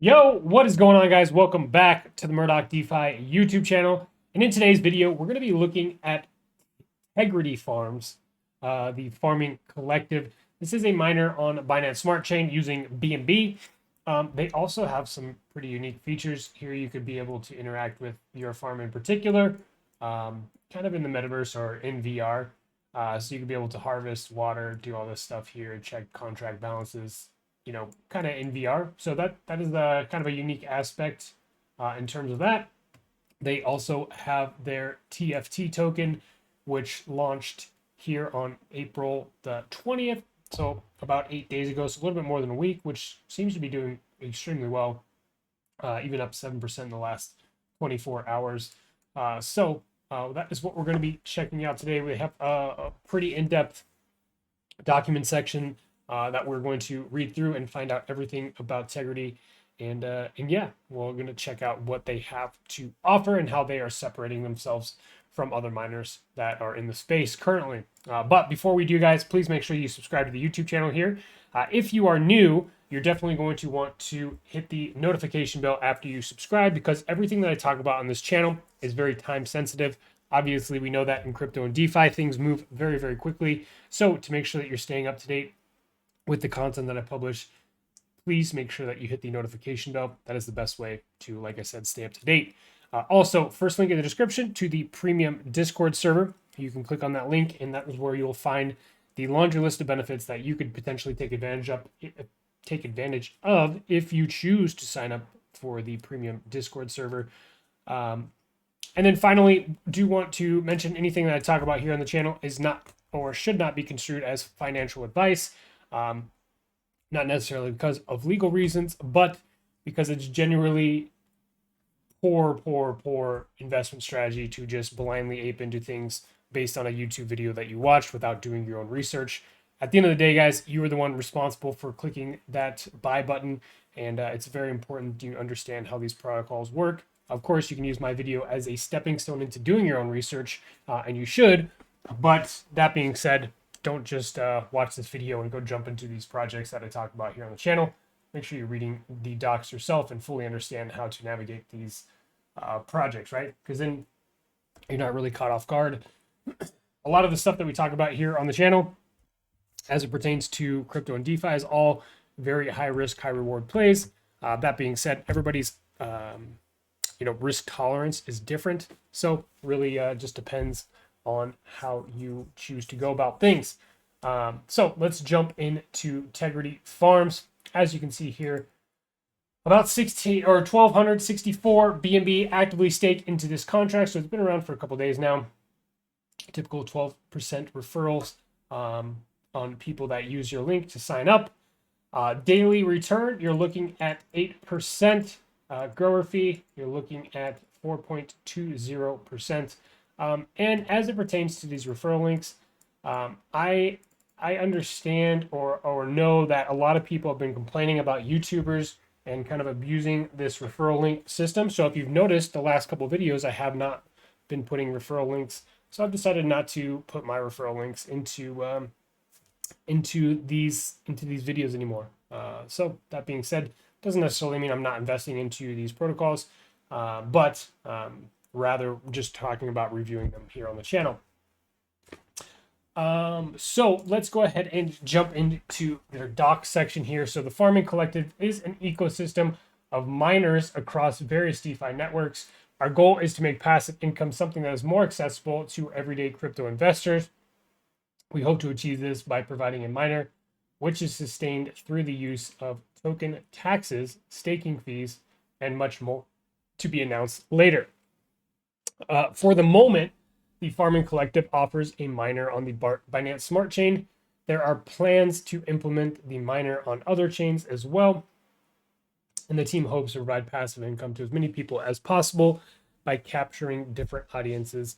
Yo, what is going on, guys? Welcome back to the Murdoch DeFi YouTube channel. And in today's video, we're going to be looking at Tegridy Farms, the farming collective. This is a miner on Binance Smart Chain using BNB. They also have some pretty unique features here. You could be able to interact with your farm in particular, kind of in the metaverse or in VR. So you could be able to harvest water, do all this stuff here, check contract balances, kind of in VR. So that is the kind of a unique aspect in terms of that. They also have their TFT token, which launched here on April the 20th. So about 8 days ago, so a little bit more than a week, which seems to be doing extremely well, even up 7% in the last 24 hours. That is what we're going to be checking out today. We have a pretty in-depth document section that we're going to read through and find out everything about Tegridy. And yeah, we're going to check out what they have to offer and how they are separating themselves from other miners that are in the space currently. But before we do, guys, please make sure you subscribe to the YouTube channel here. If you are new, you're definitely going to want to hit the notification bell after you subscribe, because everything that I talk about on this channel is very time sensitive. Obviously, we know that in crypto and DeFi, things move very, very quickly. So to make sure that you're staying up to date with the content that I publish, please make sure that you hit the notification bell. That is the best way to, like I said, stay up to date. Also, first link in the description to the premium Discord server. You can click on that link, and that is where you'll find the laundry list of benefits that you could potentially take advantage of if you choose to sign up for the premium Discord server. And then finally, do want to mention anything that I talk about here on the channel is not or should not be construed as financial advice. Not necessarily because of legal reasons, but because it's genuinely poor investment strategy to just blindly ape into things based on a YouTube video that you watched without doing your own research. At the end of the day, guys, you are the one responsible for clicking that buy button, and it's very important you understand how these protocols work. Of course, you can use my video as a stepping stone into doing your own research, and you should. But that being said, don't just watch this video and go jump into these projects that I talk about here on the channel. Make sure you're reading the docs yourself and fully understand how to navigate these projects, right? Because then you're not really caught off guard. A lot of the stuff that we talk about here on the channel, as it pertains to crypto and DeFi, is all very high risk, high reward plays. That being said, everybody's risk tolerance is different. So really just depends on how you choose to go about things. So let's jump into Tegridy Farms. As you can see here, about 1,264 BNB actively staked into this contract. So it's been around for a couple days now. Typical 12% referrals on people that use your link to sign up. Daily return, you're looking at 8%. Grower fee, you're looking at 4.20%. And as it pertains to these referral links, I understand or know that a lot of people have been complaining about YouTubers and kind of abusing this referral link system. So if you've noticed, the last couple of videos, I have not been putting referral links. So I've decided not to put my referral links into these videos anymore. So that being said, doesn't necessarily mean I'm not investing into these protocols, but rather just talking about reviewing them here on the channel. So let's go ahead and jump into their doc section here. So the farming collective is an ecosystem of miners across various DeFi networks. Our goal is to make passive income something that is more accessible to everyday crypto investors. We hope to achieve this by providing a miner which is sustained through the use of token taxes, staking fees, and much more to be announced later. For the moment, the Farming Collective offers a miner on the Binance Smart Chain. There are plans to implement the miner on other chains as well. And the team hopes to provide passive income to as many people as possible by capturing different audiences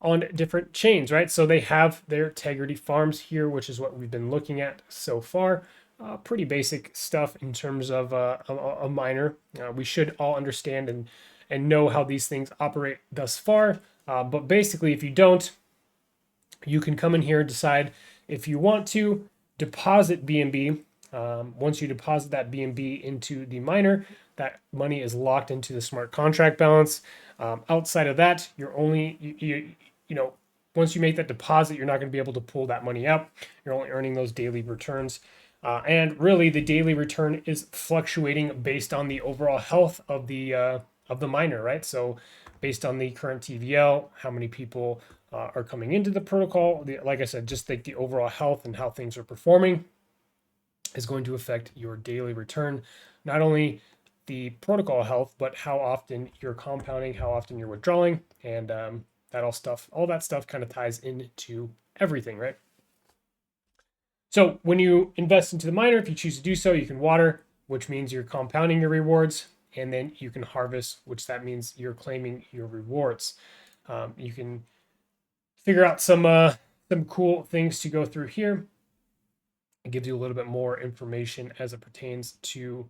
on different chains, right? So they have their Tegridy Farms here, which is what we've been looking at so far. Pretty basic stuff in terms of a miner. We should all understand and know how these things operate thus far. But basically, if you don't, you can come in here and decide if you want to deposit BNB Once you deposit that BNB into the miner, that money is locked into the smart contract balance. Outside of that, you're only you know once you make that deposit, you're not going to be able to pull that money out. You're only earning those daily returns. And really, the daily return is fluctuating based on the overall health of the miner, right? So, based on the current TVL, how many people are coming into the protocol, like I said, just like the overall health and how things are performing is going to affect your daily return. Not only the protocol health, but how often you're compounding, how often you're withdrawing, and all that stuff kind of ties into everything, right? So when you invest into the miner, if you choose to do so, you can water, which means you're compounding your rewards, and then you can harvest, which that means you're claiming your rewards. You can figure out some cool things to go through here. It gives you a little bit more information as it pertains to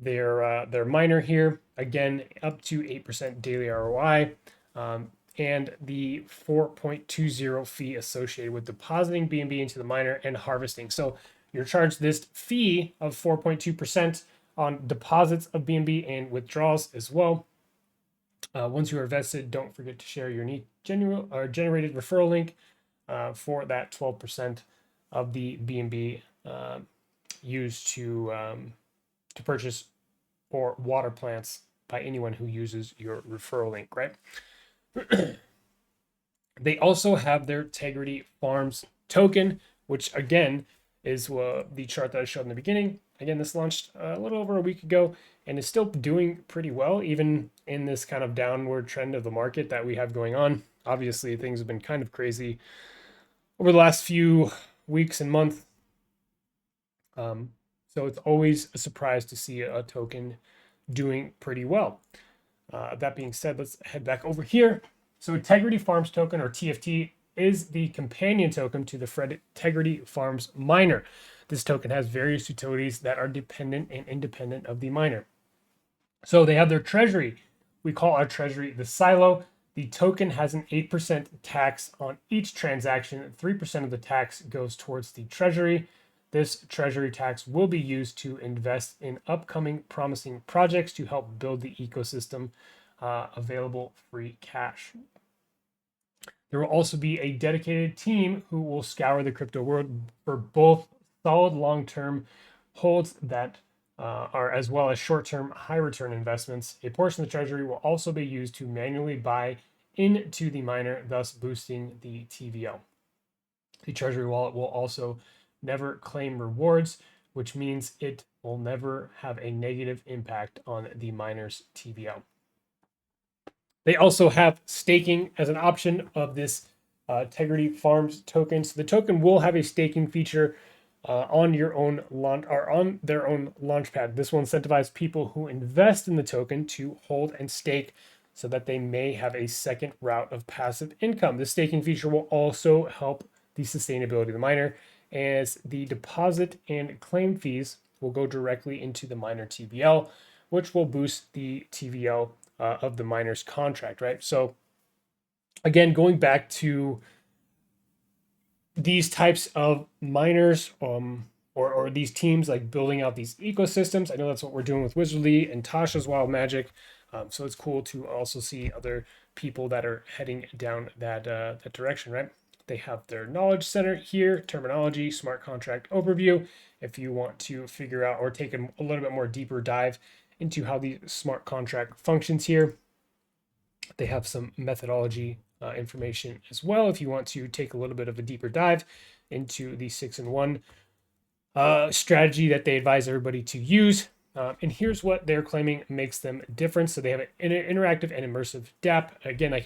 their miner here. Again, up to 8% daily ROI. And the 4.20 fee associated with depositing BNB into the miner and harvesting. So you're charged this fee of 4.2% on deposits of BNB and withdrawals as well. Once you are vested, don't forget to share your generated referral link for that 12% of the BNB used to purchase or water plants by anyone who uses your referral link, right? They also have their Tegridy Farms token, which again is the chart that I showed in the beginning. Again, this launched a little over a week ago and is still doing pretty well, even in this kind of downward trend of the market that we have going on. Obviously, things have been kind of crazy over the last few weeks and months. So it's always a surprise to see a token doing pretty well. That being said, let's head back over here. So Tegridy Farms token, or TFT, is the companion token to the Tegridy Farms miner. This token has various utilities that are dependent and independent of the miner. So they have their treasury. We call our treasury the silo. The token has an 8% tax on each transaction. 3% of the tax goes towards the treasury. This treasury tax will be used to invest in upcoming promising projects to help build the ecosystem. Available free cash. There will also be a dedicated team who will scour the crypto world for both solid long-term holds that are as well as short-term high-return investments. A portion of the treasury will also be used to manually buy into the miner, thus boosting the TVL. The treasury wallet will also never claim rewards, which means it will never have a negative impact on the miner's TVL. They also have staking as an option of this Tegridy Farms token. So the token will have a staking feature on your own launch or on their own launchpad. This will incentivize people who invest in the token to hold and stake so that they may have a second route of passive income. The staking feature will also help the sustainability of the miner, as the deposit and claim fees will go directly into the miner TVL, which will boost the TVL of the miner's contract, right? So again, going back to these types of miners or these teams, like building out these ecosystems. I know that's what we're doing with Wizardly and Tasha's Wild Magic. So it's cool to also see other people that are heading down that direction, right? They have their knowledge center here, terminology, smart contract overview. If you want to figure out or take a little bit more deeper dive into how the smart contract functions here, they have some methodology information as well if you want to take a little bit of a deeper dive into the 6-in-1 strategy that they advise everybody to use. And here's what they're claiming makes them different. So they have an interactive and immersive DApp. Again, I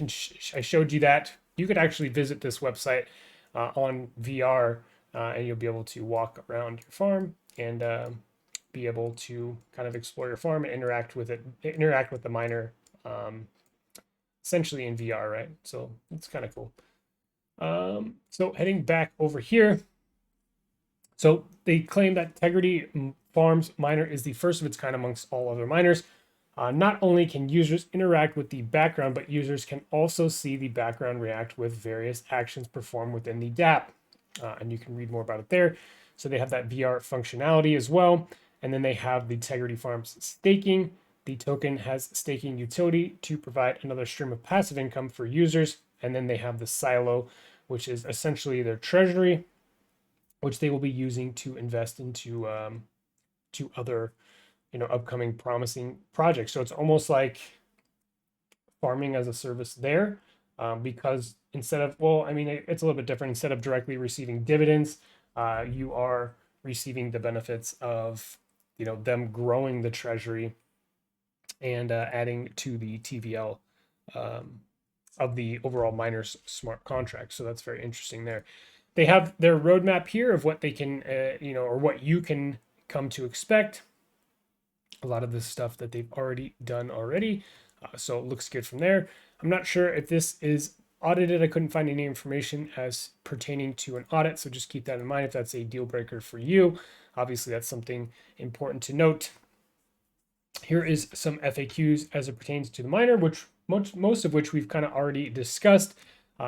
showed you that. You could actually visit this website on VR and you'll be able to walk around your farm and be able to kind of explore your farm and interact with the miner essentially in VR, right? So it's kind of cool. So heading back over here. So they claim that Tegridy Farms miner is the first of its kind amongst all other miners. Not only can users interact with the background, but users can also see the background react with various actions performed within the DApp. And you can read more about it there. So they have that VR functionality as well. And then they have the Tegridy Farms staking. The token has staking utility to provide another stream of passive income for users. And then they have the silo, which is essentially their treasury, which they will be using to invest into to other, upcoming promising projects. So it's almost like farming as a service there, because instead of, well, I mean, it's a little bit different. Instead of directly receiving dividends, you are receiving the benefits of, them growing the treasury and adding to the TVL of the overall miners smart contract. So that's very interesting there. They have their roadmap here of what they can, or what you can come to expect. A lot of this stuff that they've already done already. So it looks good from there. I'm not sure if this is audited. I couldn't find any information as pertaining to an audit. So just keep that in mind if that's a deal breaker for you. Obviously, that's something important to note. Here is some FAQs as it pertains to the miner, which most of which we've kind of already discussed.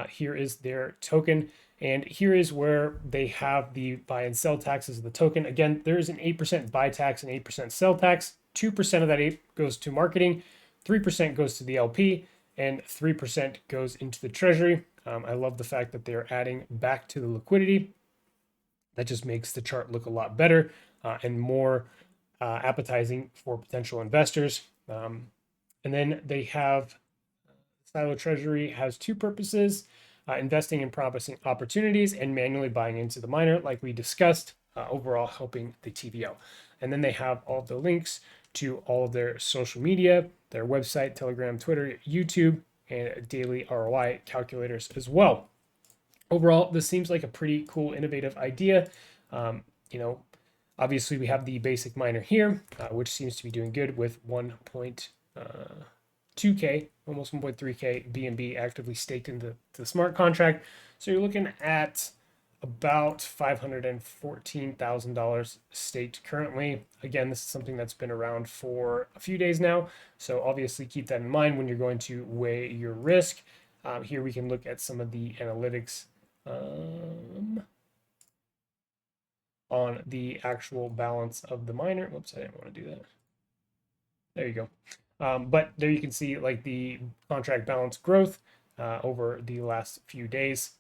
Here is their token. And here is where they have the buy and sell taxes of the token. Again, there is an 8% buy tax and 8% sell tax. 2% of that 8 goes to marketing, 3% goes to the LP, and 3% goes into the treasury. I love the fact that they're adding back to the liquidity. That just makes the chart look a lot better and more appetizing for potential investors. And then they have Silo Treasury has two purposes: investing in promising opportunities and manually buying into the miner, like we discussed, overall helping the TVL. And then they have all the links to all of their social media, their website, Telegram, Twitter, YouTube, and daily ROI calculators as well. Overall, this seems like a pretty cool, innovative idea. Obviously we have the basic miner here, which seems to be doing good with 1.2K, almost 1.3K BNB actively staked into the smart contract. So you're looking at about $514,000 staked currently. Again, this is something that's been around for a few days now. So obviously keep that in mind when you're going to weigh your risk. Here we can look at some of the analytics on the actual balance of the miner. Whoops, I didn't want to do that. There you go. But there you can see like the contract balance growth over the last few days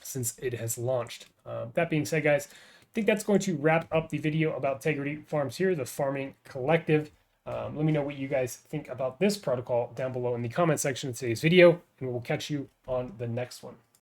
since it has launched. That being said, guys, I think that's going to wrap up the video about Tegridy Farms here, the farming collective. Let me know what you guys think about this protocol down below in the comment section of today's video, and we'll catch you on the next one.